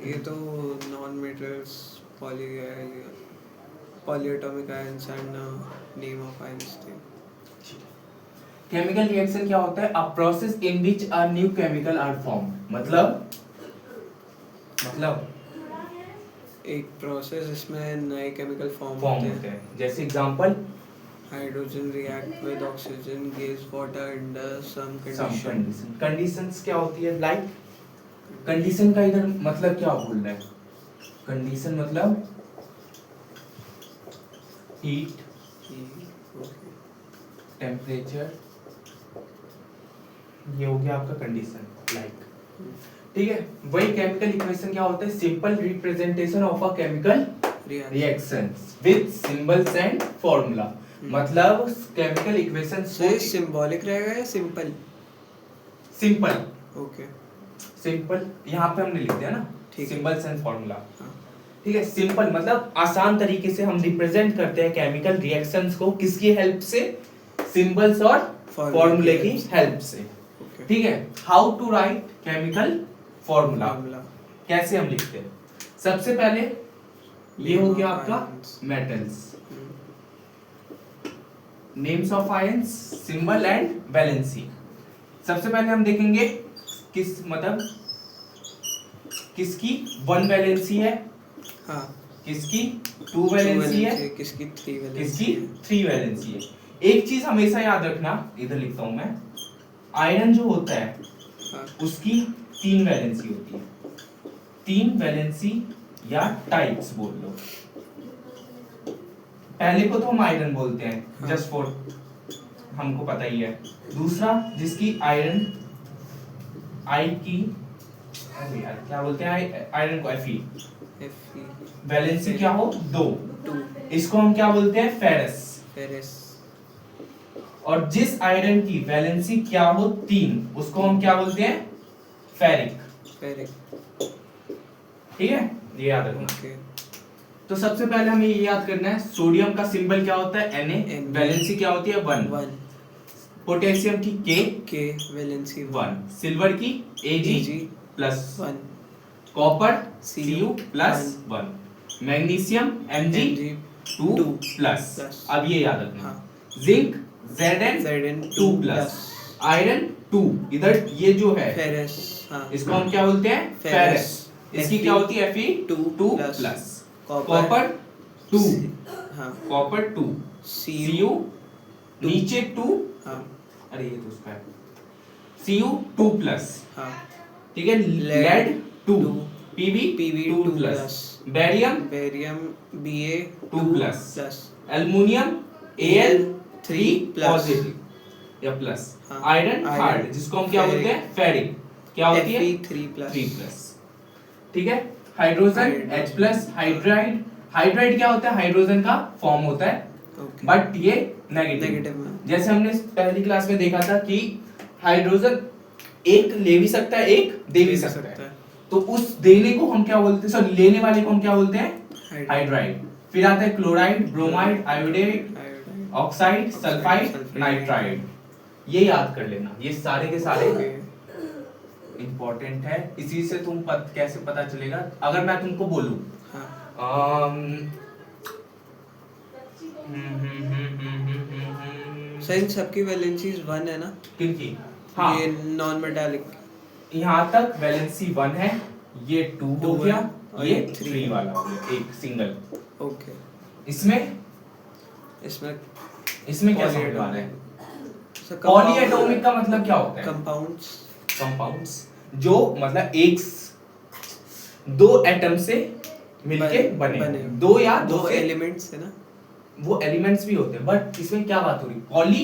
ये तो non metals polyatomic ions and name of ions थे। केमिकल रिएक्शन क्या होता है? A process in which a new chemical are form. मतलब एक प्रोसेस इसमें नए केमिकल फॉर्म फॉर्म होते होते हैं। हैं। जैसे example, hydrogen react with oxygen gives water under some some condition. Condition. Conditions क्या होती है? लाइक कंडीशन का इधर मतलब क्या बोल रहा है? कंडीशन मतलब हीट, टेम्परेचर, ये हो गया आपका कंडीशन। लाइक ठीक है, वही केमिकल इक्वेशन क्या होता है? Simple representation of a chemical reactions with symbols and formula. मतलब केमिकल इक्वेशन सिंबॉलिक रहेगा या सिंपल? सिंपल। ओके, सिंपल यहाँ पे हमने लिख दिया ना, ठीक है। Symbols and formula. हाँ। ठीक है, सिंपल मतलब आसान तरीके से हम रिप्रेजेंट करते हैं केमिकल रिएक्शंस को किसकी हेल्प से? सिंबल्स और फॉर्मूले की हेल्प से। ठीक है, how to write chemical formula, कैसे हम लिखते हैं? सबसे पहले ये हो गया आपका metals, names of ions, symbol and valency. सबसे पहले हम देखेंगे किस मतलब किसकी 1 वैलेंसी है, हाँ, किसकी 2 वैलेंसी है, किसकी 3 वैलेंसी, किसकी 3 वैलेंसी है। एक चीज हमेशा याद रखना, इधर लिखता हूं मैं, आयरन जो होता है हाँ, उसकी 3 वैलेंसी होती है। 3 वैलेंसी या टाइप्स बोल लो। पहले को तो हम आयरन बोलते हैं, हाँ, जस्ट फॉर हमको पता ही है। दूसरा जिसकी आयरन आई की, अरे यार क्या बोलते हैं आयरन को? Fe। वैलेंसी क्या हो? 2। इसको हम क्या बोलते हैं? फेरस। और जिस आयरन की वैलेंसी क्या हो? 3, उसको हम क्या बोलते हैं? फेरिक। ठीक है, ये याद रखना। तो सबसे पहले हमें ये याद करना है, सोडियम का सिंबल क्या होता है? Na। वैलेंसी क्या होती है? 1। पोटेशियम की K वैलेंसी 1। सिल्वर की Ag plus 1। Copper Cu plus 1। Magnesium Mg 2 plus. अब ये याद रखना, जिंक Zn 2 प्लस, आयरन 2। इधर ये जो है फेरस, इसको हम क्या बोलते हैं? फेरस। इसकी क्या होती है? Fe 2 plus. Copper 2, copper 2, Cu नीचे 2, अरे ये तो उसका है, Cu 2 प्लस। ठीक है, lead 2, Pb 2 plus, barium Ba 2 plus, aluminium Al 3 positive या प्लस, आयरन हार्ड जिसको हम क्या बोलते हैं? फेरिक, क्या होती है? 3 प्लस। ठीक है, हाइड्रोजन H प्लस, हाइड्राइड क्या होता है? हाइड्रोजन का फॉर्म होता है, बट ये नेगेटिव। जैसे हमने पहली क्लास में देखा था कि हाइड्रोजन एक ले भी सकता है, एक दे भी सकता है। तो उस देने को हम क्या बोलते हैं? सॉरी, लेने वाले को हम क्या बोलते हैं? हाइड्राइड। फिर आता है chloride, bromide, iodide, oxide, sulphide, nitride. ये याद कर लेना, ये सारे के सारे इंपॉर्टेंट है। इसी से तुम कैसे पता चलेगा? अगर मैं तुमको बोलूं इन सबकी वैलेंसीज 1 है ना? किनकी? हाँ, ये नॉन मेटालिक, यहाँ तक वैलेंसी 1 है, ये 2 हो गया, ये 3 वाला हो गया, एक सिंगल। ओके, इसमें क्या समझ आ रहा है? पॉलीएटॉमिक का मतलब क्या होता है? कंपाउंड्स जो मतलब एक 2 एटम से मिलके बने, 2 या 2 एलिमेंट्स है ना? वो एलिमेंट्स भी होते हैं, बट इसमें क्या बात हो रही? पॉली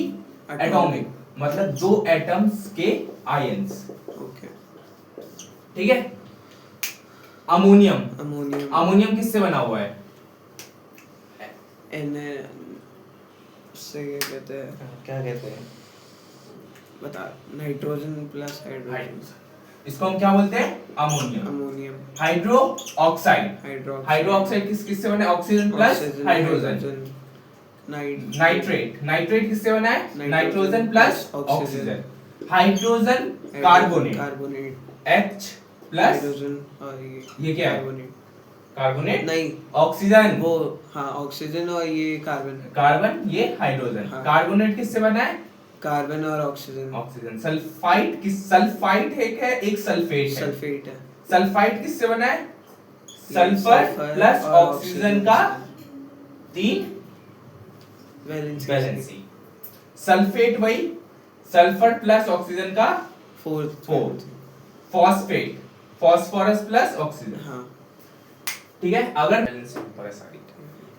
एटॉमिक मतलब 2 एटम्स के आयंस। ओके, ठीक है। अमोनियम किससे बना हुआ है? से क्या कहते हैं? बता, नाइट्रोजन प्लस हाइड्रोजन, इसको हम क्या बोलते हैं? अमोनियम। हाइड्रो ऑक्साइड किससे बना है? Oxygen plus hydrogen. नाइट्रेट किससे बना है? Nitrogen plus oxygen. Hydrogen carbonate H plus hydrogen और ये क्या है? कार्बोनेट कार्बोनेट नहीं, ऑक्सीजन वो हाँ ऑक्सीजन और ये कार्बन। कार्बन ये हाइड्रोजन। हाँ। कार्बोनेट किससे बना है? कार्बन और ऑक्सीजन। ऑक्सीजन। सल्फाइड किस, सल्फाइड एक है, एक सल्फेट है। सल्फेट है। सल्फाइड किससे बना है? सल्फर सल्फर प्लस और ऑक्सीजन का तीन वैलेंसी। सल्फेट वही, सल्फर प्लस ऑक्सीजन का fourth. Phosphate, phosphorus plus oxygen. हाँ ठीक है। अगर वैलेंसी ऊपर है सारी,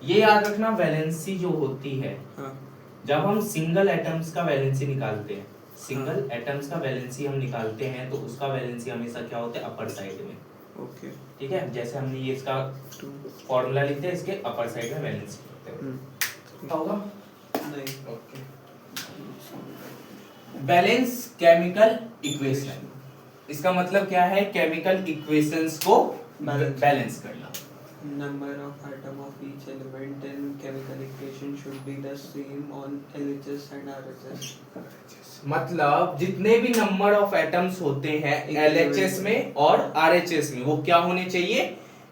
ये याद रखना, वैलेंसी जो होती है, हाँ जब हम सिंगल एटम्स का वैलेंसी निकालते हैं, सिंगल हाँ। एटम्स का वैलेंसी हम निकालते हैं, तो उसका वैलेंसी हमेशा क्या होता है? अपर साइड में। ओके। ठीक है, जैसे हमने ये इसका फॉर्मूला लिखते हैं, इसके अपर साइड में वैलेंसी होते हैं। क्या होगा? नहीं। ओके। बैलेंस केमिकल इक्वेशन, इसका मतलब क्या है? केमिकल इक्वेशंस को बैलेंस करना। Number of atom of each element in chemical equation should be the same on LHS and RHS. मतलब जितने भी नंबर ऑफ एटम्स होते हैं LHS में और RHS में, वो क्या होने चाहिए?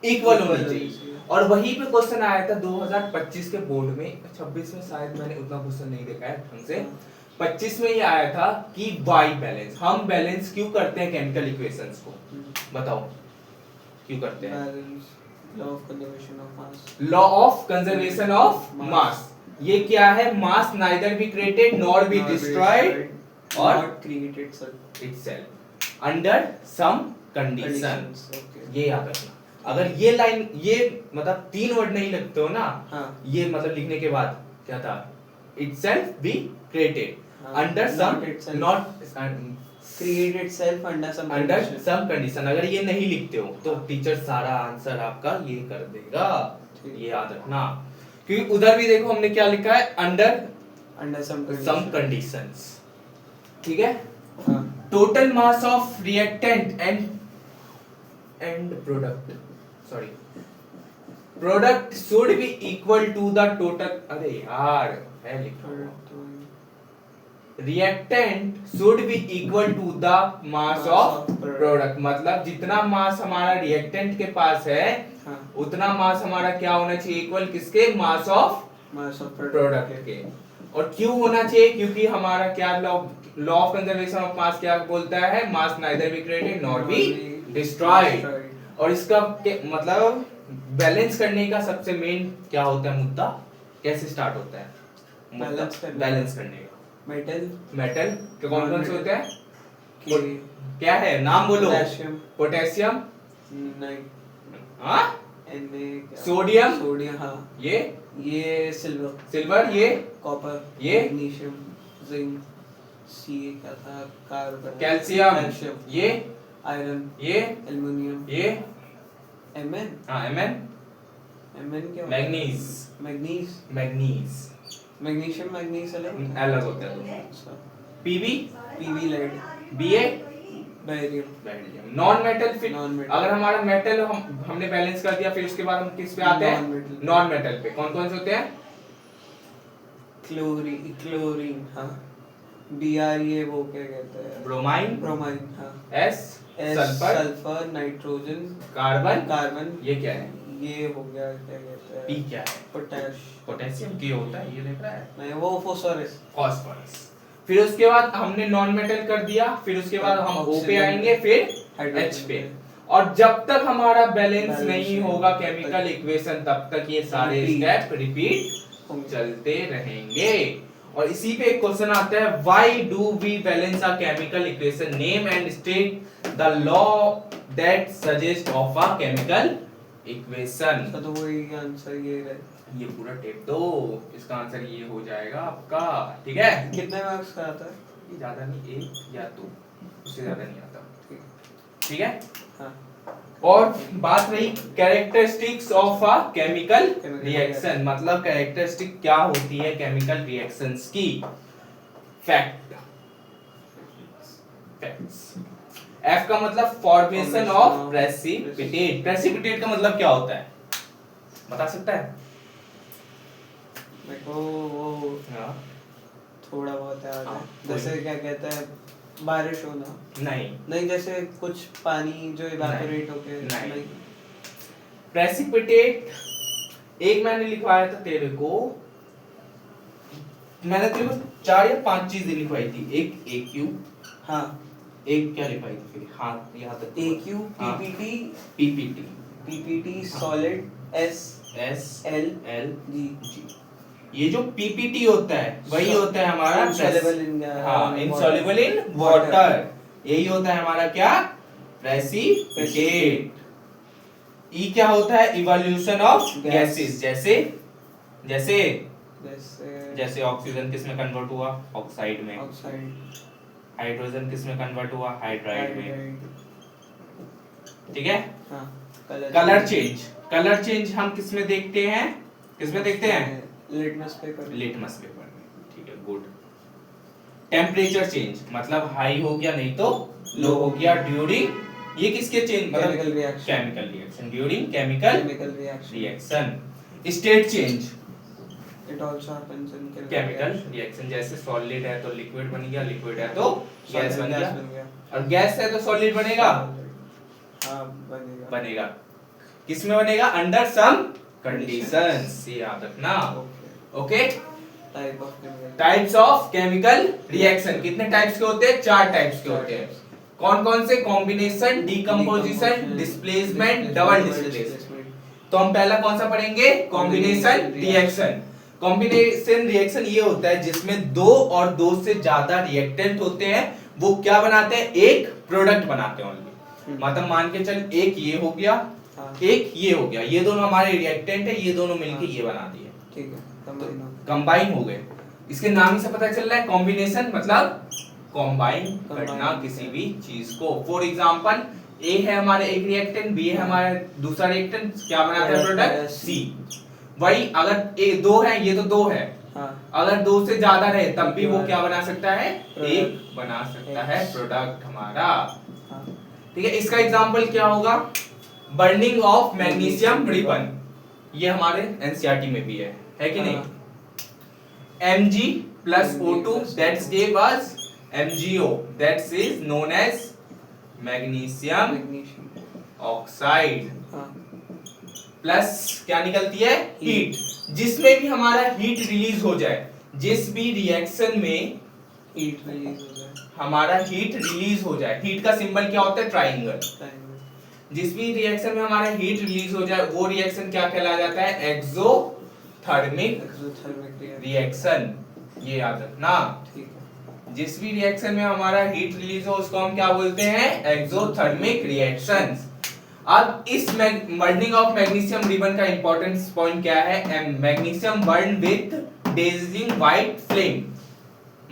इक्वल होने चाहिए। और वहीं पे क्वेश्चन आया था 2025 के बोर्ड में, 26 में शायद मैंने उतना क्वेश्चन नहीं देखा है ढंग से। 25 में ये आया था कि वाई बैलेंस, हम बैलेंस क्यों करते हैं केमिकल इक्वेशंस को? बताओ क्यों करते हैं? Balance, law of conservation of mass. Law of conservation of mass. ये क्या है? Mass neither be created nor be destroyed और not created itself under some conditions. ये याद रखना। अगर ये लाइन, ये मतलब तीन वर्ड नहीं लगते हो ना, हाँ। ये मतलब लिखने के बाद क्या था? itself be created हाँ, under not some itself. not create itself under some under condition. Some condition. अगर ये नहीं लिखते हो तो टीचर सारा आंसर आपका ये कर देगा। ये याद रखना, क्योंकि उधर भी देखो हमने क्या लिखा है? Under under some some conditions. ठीक है। हाँ। Total mass of reactant and product, sorry, product should be equal to the total, अरे यार है लिखा हुआ, reactant should be equal to the mass of product. मतलब जितना मास हमारा रिएक्टेंट के पास है, हाँ। उतना मास हमारा क्या होना चाहिए? इक्वल किसके? मास ऑफ प्रोडक्ट के। और क्यों होना चाहिए? क्योंकि हमारा क्या law of conservation of mass क्या बोलता है? Mass neither be created nor be destroyed. और इसका मतलब बैलेंस करने का सबसे मेन क्या होता है मुद्दा? कैसे स्टार्ट होता है बैलेंस करने का? मेटल के कौन से होते हैं? क्या है नाम बोलो? पोटेशियम नहीं, हाँ, सोडियम। हाँ, ये सिल्वर, ये कॉपर, ये मैग्नीशियम, जिंक, क्या था? कार्बन, कैल्शियम, ये आयरन, ये एल्युमिनियम, ये Mn, हाँ Mn क्या? मैग्नीशियम अलग होता है। अच्छा। Pb lead, Ba barium. Non metal. फिर Non-metal। अगर हमारा मेटल हमने बैलेंस कर दिया, फिर उसके बाद हम किस पे आते हैं? Non-metal। नॉन मेटल पे। कौन कौन से होते हैं? क्लोरीन, हाँ। Br, ये वो क्या कहते हैं? ब्रोमाइन, हाँ। S सल्फर, नाइट्रोजन, कार्बन, ये क्या है? ये हो गया, क्या कहते हैं? P क्या है? पोटेशियम। K होता है, ये देख रहा है? नहीं, वो फास्फोरस। फिर उसके बाद हमने नॉन मेटल कर दिया, फिर उसके बाद हम O पे आएंगे, फिर H पे। और जब तक हमारा बैलेंस नहीं होगा केमिकल इक्वेशन, तब तक ये सारे स्टेप रिपीट चलते रहेंगे। और इसी पे एक क्वेश्चन आता है, why do we balance a chemical equation? Name and state the law that suggest of a chemical equation. तो वही आंसर ये रहे। ये पूरा टेप दो, इसका आंसर ये हो जाएगा आपका। ठीक है। कितने मार्क्स का आता है? ये ज्यादा नहीं, 1 या 2, उससे ज्यादा नहीं आता। ठीक है। हाँ। और बात रही characteristics of a chemical reaction, मतलब कैरेक्टरिस्टिक क्या होती है केमिकल रिएक्शंस की? फैक्ट्स। F का मतलब फॉर्मेशन ऑफ प्रेसिपिटेट। प्रेसिपिटेट का मतलब क्या होता है? बता सकता है? देखो वो हाँ, थोड़ा बहुत याद है। जैसे क्या कहते हैं, बारिश होना। नहीं नहीं, जैसे कुछ पानी जो इवेपोरेट होके। नहीं। प्रेसिपिटेट, एक मैंने लिखवाया था तेरे को, मैंने तेरे को 4 या 5 चीजें लिखवाई थी। एक AQ, हाँ, एक क्या लिखवाई थी फिर? हाँ यहाँ तक AQ, हाँ, PPT, सॉलिड, SL, G। ये जो PPT होता है वही होता है हमारा insoluble in हाँ, insoluble in water। यही होता है हमारा क्या? प्रेसिपिटेट। E क्या होता है? Evolution of gases. जैसे जैसे जैसे ऑक्सीजन किस में कन्वर्ट हुआ? ऑक्साइड में। हाइड्रोजन किस में कन्वर्ट हुआ? हाइड्राइड में। ठीक है। हाँ, कलर चेंज, कलर चेंज हम किस में देखते हैं? किस में देखते हैं? Litmus paper. लिटमस पेपर में। ठीक है, गुड। टेम्परेचर चेंज मतलब हाई हो गया नहीं तो लो हो गया ड्यूरिंग, ये किसके चेंज? मतलब chemical reaction, during chemical reaction. State change, it also happens in chemical reaction. जैसे सॉलिड है तो लिक्विड बन गया, लिक्विड है तो गैस बन गया, और गैस है तो सॉलिड बनेगा। हाँ, बनेगा। किस में बनेगा? अंडर सम कंडीशंस, ये याद रखना। Okay. Types of chemical reaction कितने टाइप्स के होते हैं? 4 टाइप्स के होते हैं। कौन कौन से? Combination, decomposition, displacement, double displacement. तो हम पहला कौन सा पढ़ेंगे? Combination reaction. कॉम्बिनेशन रिएक्शन ये होता है जिसमें 2 और 2 से ज्यादा रिएक्टेंट होते हैं, वो क्या बनाते हैं? एक प्रोडक्ट बनाते हैं ओनली। मतलब मान के चल, एक ये हो गया, एक ये हो गया, ये दोनों हमारे रिएक्टेंट है, ये दोनों मिलके ये बना दिए। ठीक है, कंबाइन हो गए। इसके नाम ही से पता चल रहा है कॉम्बिनेशन मतलब कंबाइन करना किसी भी चीज को। फॉर एग्जांपल, ए है हमारे एक रिएक्टेंट, बी है हमारा दूसरा रिएक्टेंट, क्या बनाता है प्रोडक्ट? सी। वही अगर ए 2 है, ये तो 2 है, अगर 2 से ज्यादा रहे तब भी वो क्या बना सकता है? एक बना सकता है प्रोडक्ट हमारा। ठीक है, इसका एग्जांपल क्या होगा? बर्निंग ऑफ मैग्नीशियम रिबन, ये हमारे एनसीईआरटी में भी है कि नहीं? Mg plus O2 that gave us MgO, that is known as magnesium oxide। Plus क्या निकलती है? हीट। जिसमें भी हमारा हीट रिलीज हो जाए, जिस भी रिएक्शन में हीट रिलीज हो जाए, हमारा हीट रिलीज हो जाए, हीट का सिंबल क्या होता है? ट्रायंगल। जिस भी रिएक्शन में हमारा हीट रिलीज हो जाए वो रिएक्शन क्या कहला जाता है? Exothermic reaction. ये याद रखना। ठीक है, जिस भी रिएक्शन में हमारा हीट रिलीज हो उसको हम क्या बोलते हैं? Exothermic reactions. अब इस बर्निंग ऑफ मैग्नीशियम रिबन का इंपॉर्टेंस पॉइंट क्या है? Magnesium burn with dazzling white flame,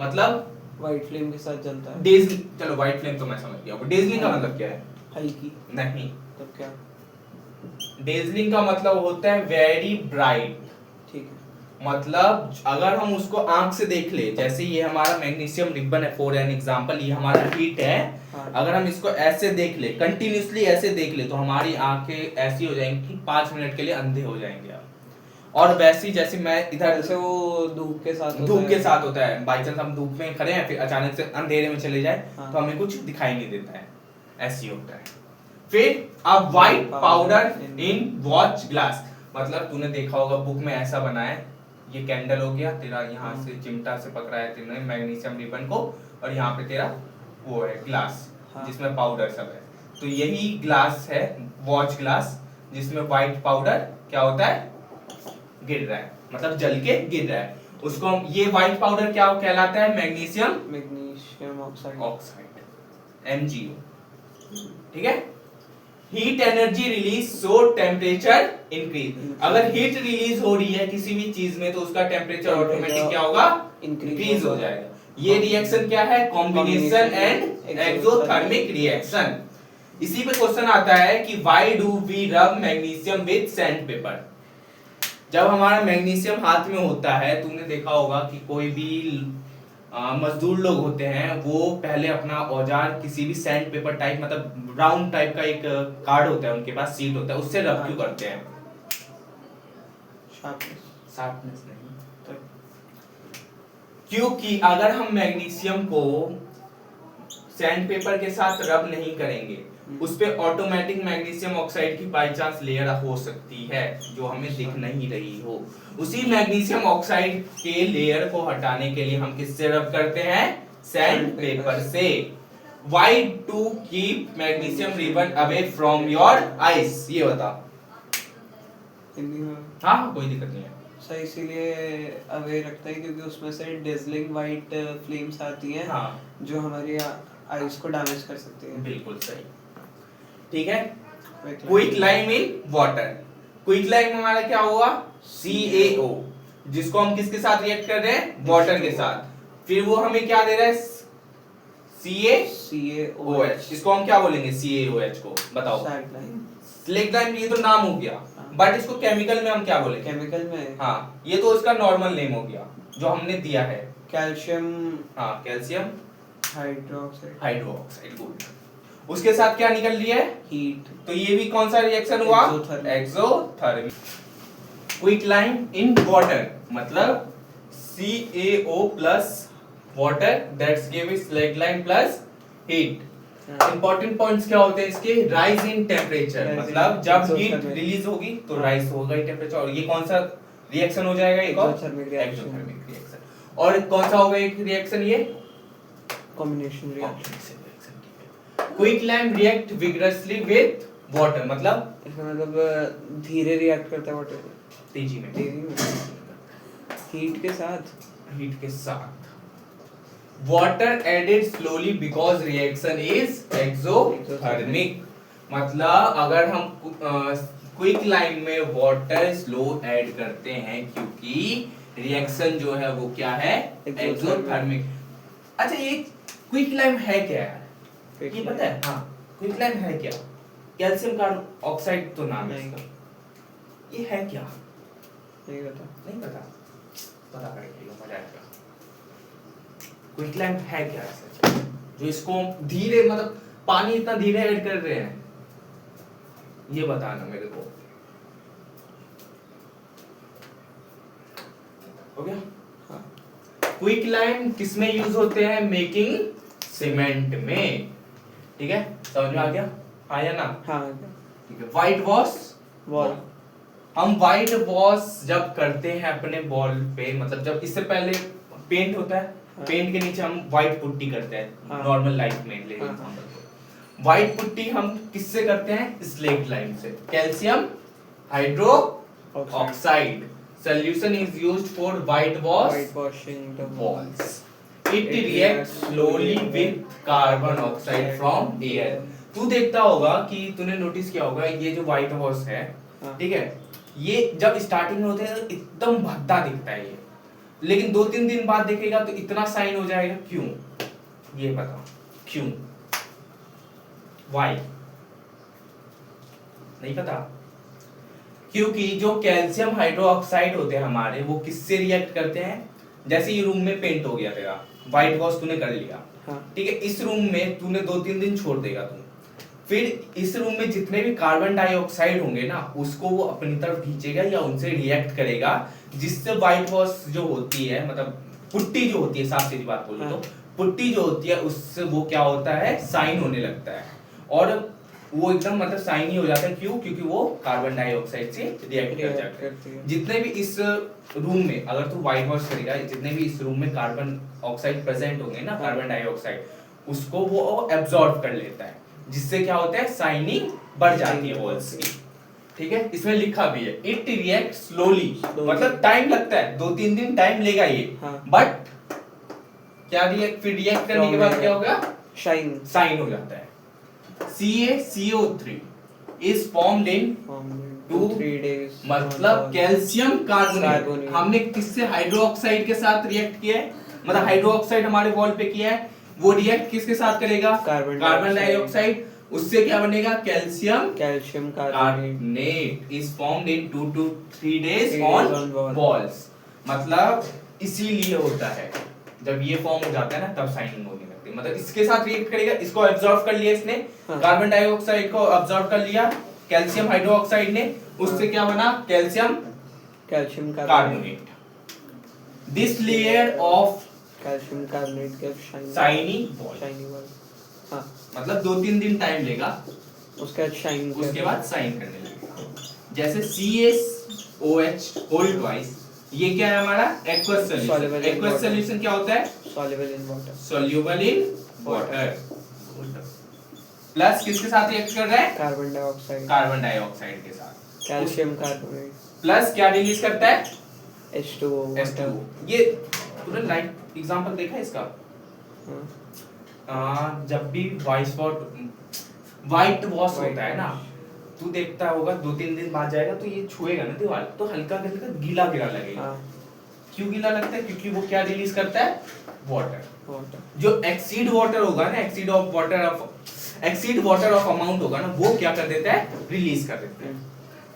मतलब व्हाइट फ्लेम के साथ जलता है। चलो व्हाइट फ्लेम तो मैं समझ गया, डेजलिंग का मतलब क्या है? हल्की। नहीं, तब क्या? डेजलिंग का मतलब होता है वेरी ब्राइट। ठीक है, मतलब अगर हम उसको आंख से देख ले, जैसे ये हमारा मैग्नीशियम रिबन है फॉर एन एग्जांपल, ये हमारा हीट है। अगर हम इसको ऐसे देख ले, कंटिन्यूअसली ऐसे देख ले, तो हमारी आंखें ऐसी हो जाएंगी कि 5 मिनट के लिए अंधे हो जाएंगे आप। और वैसी जैसे मैं इधर से वो धूप के साथ होता है, बाई चांस हम धूप में खड़े हैं फिर अचानक से अंधेरे में चले जाए तो हमें कुछ दिखाई नहीं देता है, ऐसी होता है। फिर अब white powder in watch glass, मतलब तूने देखा होगा बुक में ऐसा बना है, ये कैंडल हो गया तेरा, यहाँ से चिमटा से पकड़ा है तूने मैग्नीशियम रिबन को, और यहाँ पे तेरा वो है ग्लास जिसमें पाउडर सब है। तो यही ग्लास है वॉच ग्लास, जिसमें व्हाइट पाउडर क्या होता है? गिर रहा है, मतलब जल के गिर रहा है। उसको ये व्हाइट पाउडर क्या कहलाता है? Magnesium oxide, MgO। ठीक है, heat energy release so temperature increase. अगर हीट रिलीज हो रही है किसी भी चीज में तो उसका टेम्परेचर ऑटोमेटिक क्या होगा? इंक्रीज हो जाएगा। ये रिएक्शन क्या है? Combination and exothermic reaction. इसी पे क्वेश्चन आता है कि व्हाई डू वी रब मैग्नीशियम विद सैंड पेपर। जब हमारा मैग्नीशियम हाथ में होता है, तुमने देखा होगा कि कोई भी मजदूर लोग होते हैं वो पहले अपना औजार किसी भी सैंड पेपर टाइप, मतलब राउंड टाइप का एक कार्ड होता है उनके पास, सीट होता है, उससे रब क्यों करते हैं? शार्पनेस नहीं, तो क्योंकि अगर हम मैग्नीशियम को सैंड पेपर के साथ रब नहीं करेंगे उस पे ऑटोमेटिक मैग्नीशियम ऑक्साइड की बाई चांस लेयर हो सकती है जो हमें दिख नहीं रही हो। उसी मैग्नीशियम ऑक्साइड के लेयर को हटाने के लिए हम किससे रब करते हैं? सैंड पेपर से। Why to keep magnesium ribbon away from your eyes? ये बता। हिंदी में हाँ कोई दिक्कत नहीं है। सही, इसीलिए अवे रखता है क्योंकि उसमें से डेजलिंग वाइट फ्लेम्स आती हैं। हाँ जो हमारी आईज को डैमेज कर सकती हैं। बिल्कुल सही। ठीक है। Quick lime in water. Quick lime हमारा क्या हुआ? CaO, जिसको हम किसके साथ रिएक्ट कर रहे हैं? वाटर के साथ। फिर वो हमें क्या दे रहा है? CaOH। इसको हम क्या बोलेंगे? CaOH को बताओ। स्लेक्टाइम ये तो नाम हो गया, बट इसको केमिकल में हम क्या बोलेंगे? केमिकल में हाँ ये तो इसका नॉर्मल नेम हो गया जो हमने दिया है। कैल्शियम। हाँ कैल्शियम हाइड्रोक्साइड। गुड। उसके साथ क्या निकल रही है? हीट। तो ये भी कौन सा रिएक्शन हुआ? Exothermic. Quick lime in water मतलब CaO plus water that's give slaked lime plus heat. Important points क्या होते हैं इसके? राइज इन टेम्परेचर, मतलब जब हीट रिलीज होगी तो राइज होगा ही टेम्परेचर। और ये कौन सा रिएक्शन हो जाएगा? एक और एक्सोथर्मिक रिएक्शन। और कौन सा होगा एक रिएक्शन? ये combination reaction. Quick lime react vigorously with water मतलब इसका मतलब धीरे रिएक्ट करता है वाटर, तेजी में। हीट के साथ water added slowly because reaction is exothermic. मतलब अगर हम क्विक लाइम में वाटर स्लो ऐड करते हैं क्योंकि रिएक्शन जो है वो क्या है? एक्सोथर्मिक। अच्छा ये क्विक लाइम है क्या यार? ये पता है? हाँ क्विक लाइम है क्या? कैल्शियम कार्बोक्साइड तो नाम है इसका। ये है क्या? नहीं पता। पता करेंगे, मजा आएगा। क्विक लाइम है क्या ऐसा जो इसको धीरे मतलब पानी इतना धीरे ऐड कर रहे हैं? ये बताना मेरे को। हो गया? हाँ। क्विक लाइम किसमें यूज होते हैं? मेकिंग सीमेंट में। ठीक है, समझ में आ गया? हाँ या ना? हाँ। ठीक है। व्हाइट वॉश हम व्हाइट वॉश जब करते हैं अपने बॉल पे, मतलब जब इससे पहले पेंट होता है, पेंट के नीचे हम व्हाइट पुट्टी करते हैं। नॉर्मल लाइफ में ले व्हाइट पुट्टी हम किससे करते हैं? स्लेट लाइम से। Calcium hydroxide solution is used for whitewashing the walls. It reacts slowly with carbon oxide from air. तू देखता होगा कि तूने नोटिस किया होगा ये जो व्हाइट वॉश है, ठीक है, ये जब स्टार्टिंग में होते हैं तो एकदम भद्दा दिखता है ये, लेकिन 2-3 दिन बाद देखेगा तो इतना शाइन हो जाएगा। क्यों? ये बता क्यों? Why? नहीं पता? क्योंकि जो कैल्शियम हाइड्रोक्साइड होते हैं हमारे, वो किससे रिएक्ट करते हैं? जैसे ये रूम में पेंट हो गया तेरा, व्हाइट वॉश तूने कर लिया, ठीक है, इस रूम में तूने 2-3 दिन छोड़ देगा तू, फिर इस रूम में जितने भी कार्बन डाइऑक्साइड होंगे ना, उसको वो अपनी तरफ खींचेगा या उनसे रिएक्ट करेगा, जिससे व्हाइट वॉश जो होती है, मतलब पुट्टी जो होती है, साफ सीधी बात बोलूं तो पुट्टी जो होती है उससे वो क्या होता है? साइन होने लगता है, और वो एकदम मतलब साइन ही हो जाता है। क्यों? क्योंकि वो कार्बन डाइऑक्साइड से रिएक्ट कर जाता है। जितने भी इस रूम में, अगर तू व्हाइट वॉश करेगा, जितने भी इस रूम में कार्बन ऑक्साइड प्रेजेंट होंगे ना, कार्बन डाइऑक्साइड, उसको वो एब्जॉर्ब कर लेता है, जिससे क्या होता है? साइनिंग बढ़ जाती है वॉल्स की। ठीक है, इसमें लिखा भी है इट रिएक्ट स्लोली, मतलब टाइम लगता है, 2-3 दिन टाइम लेगा ये, बट क्या रिएक्ट, फिर रिएक्ट करने के बाद क्या होगा? साइन हो जाता है। CaCO3 is formed in 2-3 days, मतलब कैल्शियम कार्बोनेट हमने किससे? हाइड्रोक्साइड के साथ रिएक्ट किया है, मतलब हाइड्रोक्साइड हमारे वॉल पे किया है, वो रिएक्ट किसके साथ करेगा? कार्बन डाइऑक्साइड, उससे क्या बनेगा? Calcium carbonate is formed in 2 to 3 days on walls। मतलब इसीलिए होता है, जब ये फॉर्म हो जाता है ना, तब साइनिंग होने लगती है। मतलब इसके साथ रिएक्ट करेगा, इसको एब्जॉर्ब कर लिया इसने, कार्बन डाइऑक्साइड को एब्जॉर्ब कर लिया कैल्शियम हाइड्रोक्साइड ने, उससे क्या बना? Calcium carbonate. This layer of calcium carbonate gives shiny wall। मतलब 2-3 दिन टाइम लेगा, उसके बाद शाइन उसके बाद साइन करने लगेगा। जैसे CaOH होल ट्वाइस, ये क्या है हमारा एक्वस सॉल्यूशन। एक्वस सॉल्यूशन क्या होता है? Soluble in water, soluble in water. Plus किसके साथ रिएक्ट कर रहा है? कार्बन डाइऑक्साइड, कार्बन डाइऑक्साइड के साथ। कैल्शियम कार्बोनेट, प्लस क्या रिलीज करता है? H2O, H2O। ये पूरा लाइट एग्जांपल देखा है इसका? जब भी व्हाइट वॉश होता है ना, तू देखता होगा 2-3 दिन बाद जाएगा तो ये छुएगा ना दीवार तो हल्का हल्का गीला गीला लगेगा। क्यों गीला लगता है? क्योंकि वो क्या रिलीज करता है? वाटर। जो एक्सीड वाटर होगा ना, एक्सीड वाटर ऑफ अमाउंट होगा ना, वो क्या कर देता है? रिलीज कर देता है।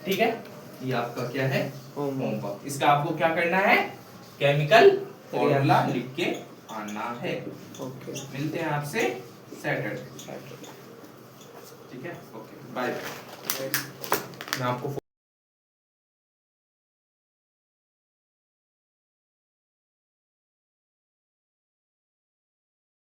ठीक है, ये आपका क्या है? होमवर्क। इसका आपको क्या करना है? केमिकल फॉर्मूला लिख के आना है। ओके, मिलते हैं आपसे सैटरडे। ठीक है, ओके, बाय। मैं आपको